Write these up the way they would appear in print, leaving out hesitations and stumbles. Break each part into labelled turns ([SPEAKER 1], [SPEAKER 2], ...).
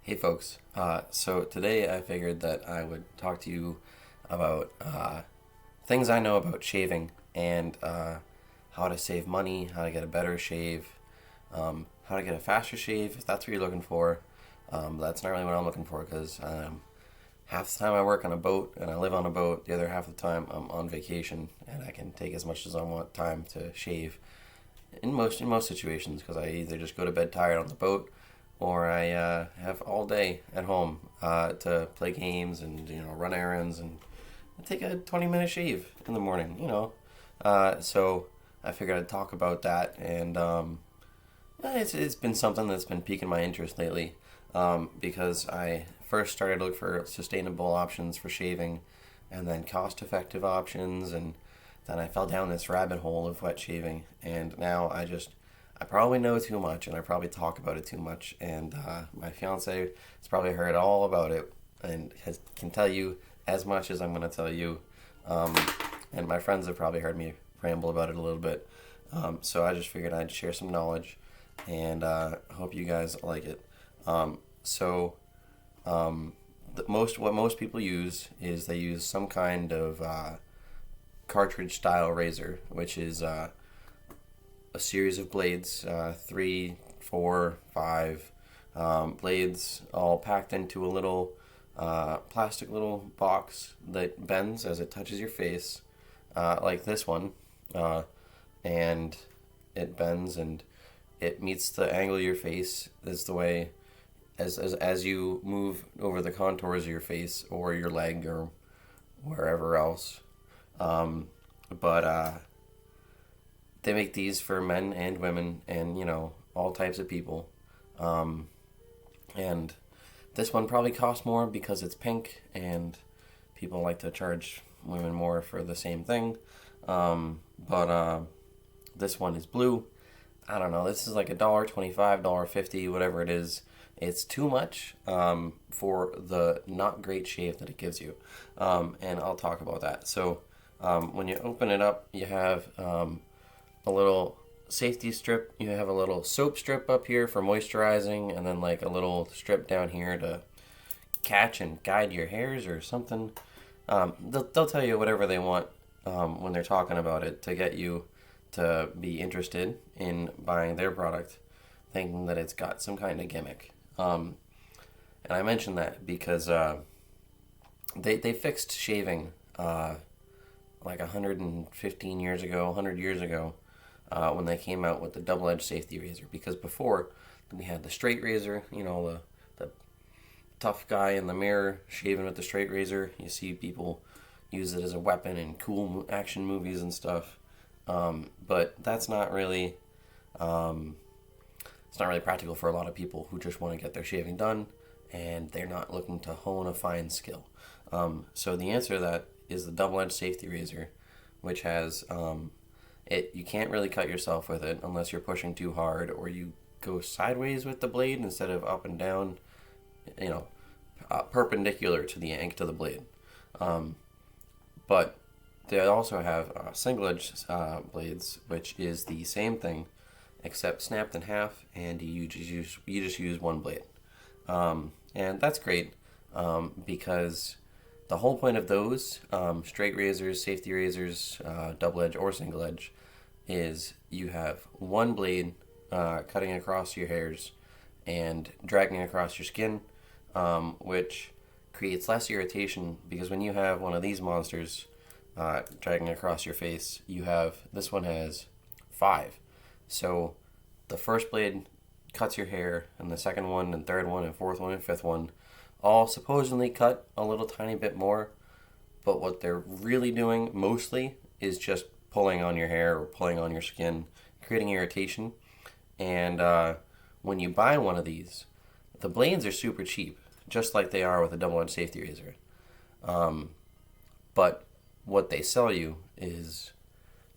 [SPEAKER 1] Hey folks, so today I figured that I would talk to you about things I know about shaving and how to save money, how to get a better shave, how to get a faster shave if that's what you're looking for. That's not really what I'm looking for because half the time I work on a boat and I live on a boat, the other half of the time I'm on vacation and I can take as much as I want time to shave in most situations because I either just go to bed tired on the boat or I have all day at home to play games and run errands and take a 20-minute shave in the morning. So I figured I'd talk about that, and it's been something that's been piquing my interest lately because I first started to look for sustainable options for shaving, and then cost-effective options, and then I fell down this rabbit hole of wet shaving, and now I probably know too much, and I probably talk about it too much, and my fiance has probably heard all about it, and can tell you as much as I'm going to tell you, and my friends have probably heard me ramble about it a little bit, so I just figured I'd share some knowledge, and hope you guys like it. So, what most people use is they use some kind of cartridge style razor, which is a series of blades, 3, 4, 5 blades, all packed into a little plastic little box that bends as it touches your face, like this one, and it bends and it meets the angle of your face. Is the way as you move over the contours of your face or your leg or wherever else. But they make these for men and women and, all types of people. And this one probably costs more because it's pink and people like to charge women more for the same thing. But this one is blue. I don't know. This is like $1.25, $1.50, whatever it is. It's too much for the not great shave that it gives you. And I'll talk about that. So when you open it up, you have a little safety strip. You have a little soap strip up here for moisturizing, and then like a little strip down here to catch and guide your hairs or something. They'll tell you whatever they want when they're talking about it to get you to be interested in buying their product, thinking that it's got some kind of gimmick. And I mention that because they fixed shaving like 115 years ago, 100 years ago, when they came out with the double-edged safety razor. Because before, we had the straight razor, the tough guy in the mirror shaving with the straight razor. You see people use it as a weapon in cool action movies and stuff. But that's not really, it's not really practical for a lot of people who just want to get their shaving done, and they're not looking to hone a fine skill. So the answer to that is the double-edged safety razor, which has you can't really cut yourself with it unless you're pushing too hard or you go sideways with the blade instead of up and down, perpendicular to the blade. But they also have single-edged blades, which is the same thing except snapped in half, and you just use one blade, and that's great because the whole point of those straight razors, safety razors, double edge or single edge, is you have one blade cutting across your hairs and dragging across your skin, which creates less irritation because when you have one of these monsters dragging across your face, this one has 5. So the first blade cuts your hair, and the second one and third one and fourth one and fifth one all supposedly cut a little tiny bit more, but what they're really doing mostly is just pulling on your hair or pulling on your skin, creating irritation. And when you buy one of these, the blades are super cheap, just like they are with a double-edged safety razor. But what they sell you is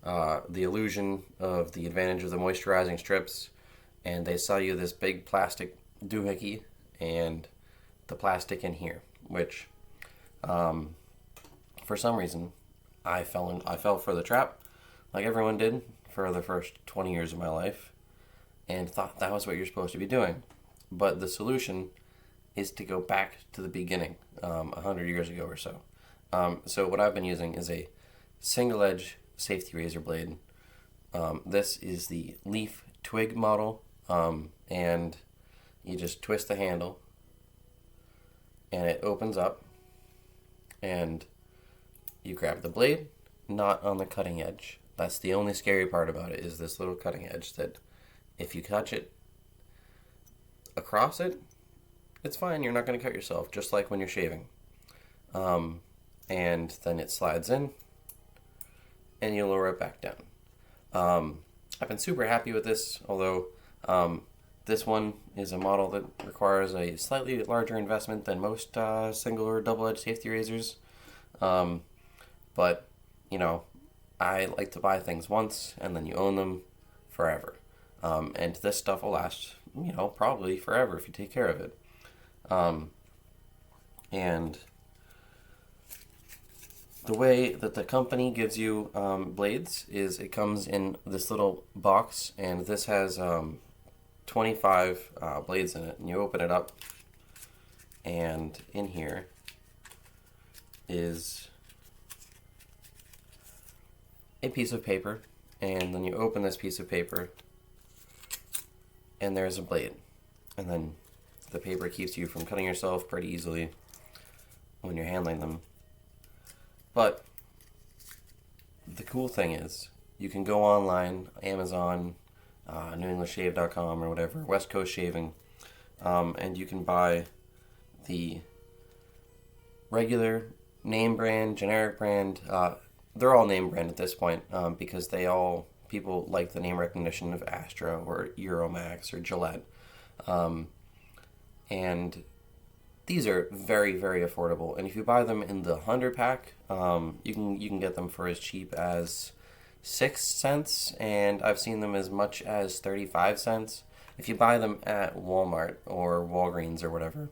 [SPEAKER 1] the illusion of the advantage of the moisturizing strips, and they sell you this big plastic doohickey and the plastic in here, which for some reason I fell for the trap, like everyone did for the first 20 years of my life, and thought that was what you're supposed to be doing. But the solution is to go back to the beginning, 100 years ago or so. So what I've been using is a single edge safety razor blade. This is the leaf twig model, and you just twist the handle and it opens up, and you grab the blade, not on the cutting edge. That's the only scary part about it, is this little cutting edge that if you touch it across it, it's fine. You're not going to cut yourself, just like when you're shaving. And then it slides in, and you lower it back down. I've been super happy with this, although this one is a model that requires a slightly larger investment than most single or double-edged safety razors. But, you know, I like to buy things once, and then you own them forever. And this stuff will last, you know, probably forever if you take care of it. And the way that the company gives you blades is it comes in this little box, and this has 25 blades in it. And you open it up, and in here is a piece of paper, and then you open this piece of paper, and there's a blade. And then the paper keeps you from cutting yourself pretty easily when you're handling them. But the cool thing is, you can go online, Amazon, NewEnglandShave.com or whatever, West Coast Shaving, and you can buy the regular name brand, generic brand. They're all name brand at this point, because people like the name recognition of Astra or Euromax or Gillette. And these are very, very affordable. And if you buy them in the 100 pack, you can get them for as cheap as 6 cents, and I've seen them as much as 35 cents. If you buy them at Walmart or Walgreens or whatever,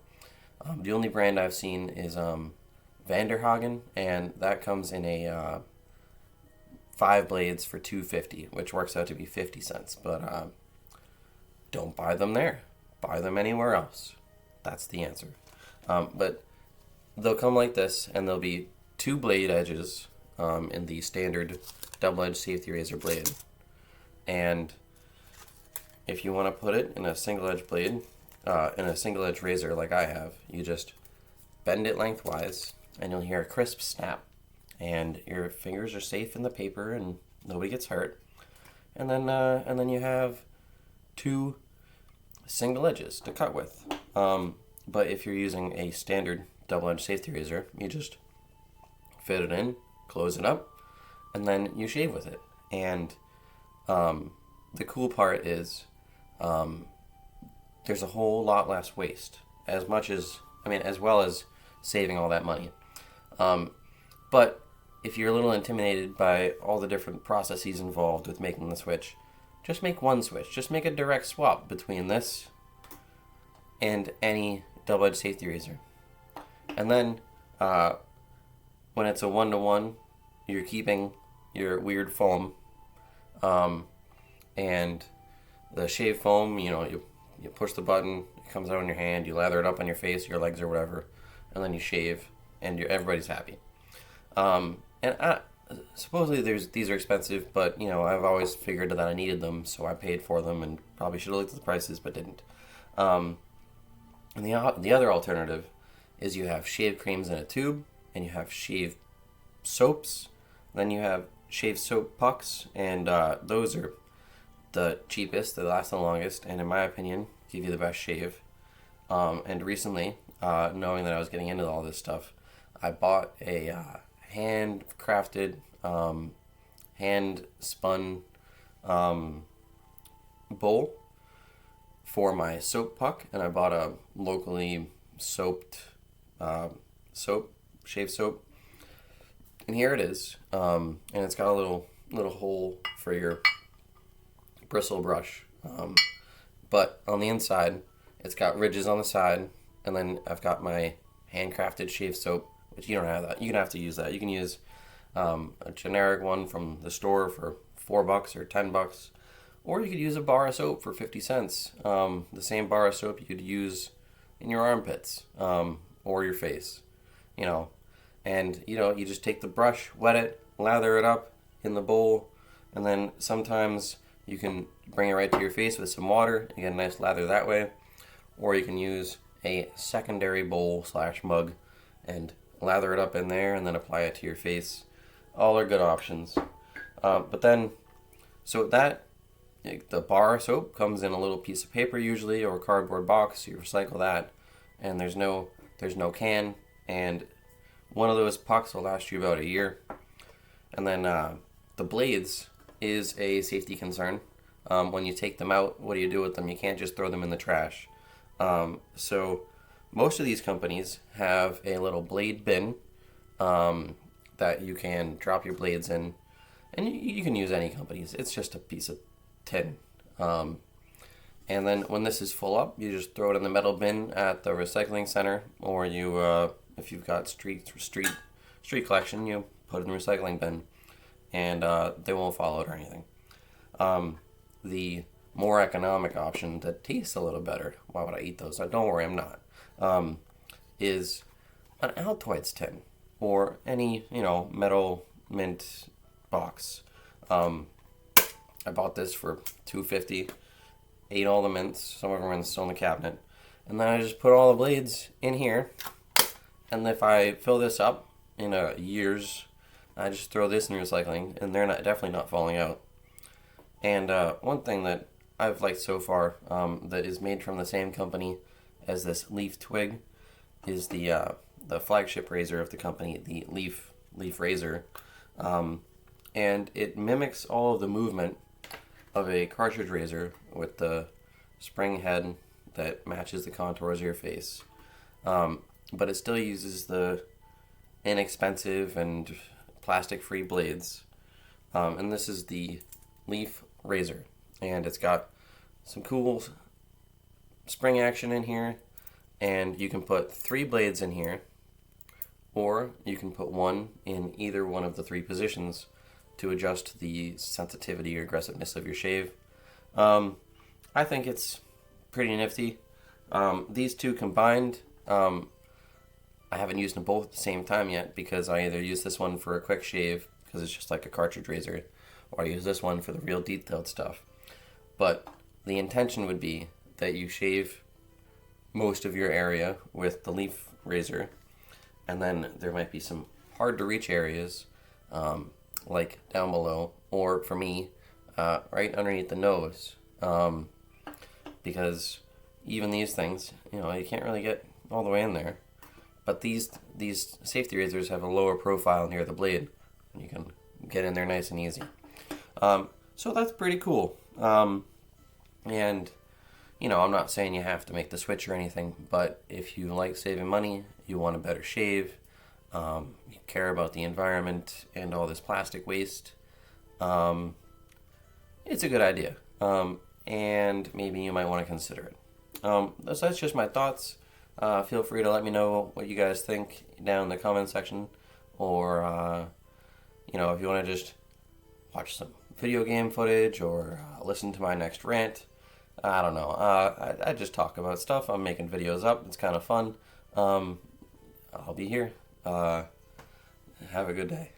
[SPEAKER 1] the only brand I've seen is Vanderhagen, and that comes in a 5 blades for $2.50, which works out to be 50 cents. But don't buy them there. Buy them anywhere else. That's the answer. But they'll come like this, and there'll be 2 blade edges in the standard double-edged safety razor blade. And if you want to put it in a single-edged blade, in a single-edged razor like I have, you just bend it lengthwise, and you'll hear a crisp snap. And your fingers are safe in the paper, and nobody gets hurt. And then you have 2 single edges to cut with. But if you're using a standard double-edged safety razor, you just fit it in, close it up, and then you shave with it. And the cool part is there's a whole lot less waste, as well as saving all that money. But if you're a little intimidated by all the different processes involved with making the switch, just make one switch. Just make a direct swap between this and any double-edged safety razor. And then when it's a 1-to-1, you're keeping your weird foam, and the shave foam, you push the button, it comes out in your hand, you lather it up on your face, your legs, or whatever, and then you shave, and everybody's happy. Supposedly these are expensive, but I've always figured that I needed them, so I paid for them, and probably should have looked at the prices, but didn't. And the other alternative is you have shave creams in a tube, and you have shave soaps, then you have shave soap pucks, and those are the cheapest, they last the longest, and in my opinion, give you the best shave. And recently, knowing that I was getting into all this stuff, I bought a handcrafted, hand-spun bowl for my soap puck, and I bought a locally soaped shave soap. And here it is, and it's got a little hole for your bristle brush, but on the inside, it's got ridges on the side, and then I've got my handcrafted shave soap, which you don't have that. You're gonna have to use that. You can use a generic one from the store for $4 or $10, or you could use a bar of soap for 50 cents. The same bar of soap you could use in your armpits, or your face, you know. And, you just take the brush, wet it, lather it up in the bowl, and then sometimes you can bring it right to your face with some water and get a nice lather that way. Or you can use a secondary bowl / mug and lather it up in there and then apply it to your face. All are good options. But then, so that, the bar soap comes in a little piece of paper usually, or a cardboard box. You recycle that, and there's no can, and one of those pucks will last you about a year. And then the blades is a safety concern. When you take them out, what do you do with them? You can't just throw them in the trash. So most of these companies have a little blade bin that you can drop your blades in. And you can use any companies. It's just a piece of tin. And then when this is full up, you just throw it in the metal bin at the recycling center, or you, if you've got street collection, you put it in the recycling bin, and they won't follow it or anything. The more economic option that tastes a little better, why would I eat those? Don't worry, I'm not. Is an Altoids tin, or any metal mint box. I bought this for $2.50. Ate all the mints. Some of them are still in the cabinet, and then I just put all the blades in here. And if I fill this up in years, I just throw this in recycling, and they're definitely not falling out. And one thing that I've liked so far, that is made from the same company as this leaf twig, is the flagship razor of the company, the leaf razor. And it mimics all of the movement of a cartridge razor with the spring head that matches the contours of your face. But it still uses the inexpensive and plastic-free blades. And this is the leaf razor. And it's got some cool spring action in here. And you can put 3 blades in here, or you can put one in either one of the 3 positions to adjust the sensitivity or aggressiveness of your shave. I think it's pretty nifty. These two combined, I haven't used them both at the same time yet, because I either use this one for a quick shave, because it's just like a cartridge razor, or I use this one for the real detailed stuff. But the intention would be that you shave most of your area with the leaf razor, and then there might be some hard to reach areas, like down below, or for me, right underneath the nose, because even these things, you can't really get all the way in there. But these safety razors have a lower profile near the blade, and you can get in there nice and easy. So that's pretty cool. And I'm not saying you have to make the switch or anything, but if you like saving money, you want a better shave, you care about the environment and all this plastic waste, it's a good idea. And maybe you might want to consider it. That's just my thoughts. Feel free to let me know what you guys think down in the comment section, or if you want to just watch some video game footage, or listen to my next rant. I don't know. I just talk about stuff. I'm making videos up. It's kind of fun. I'll be here. Have a good day.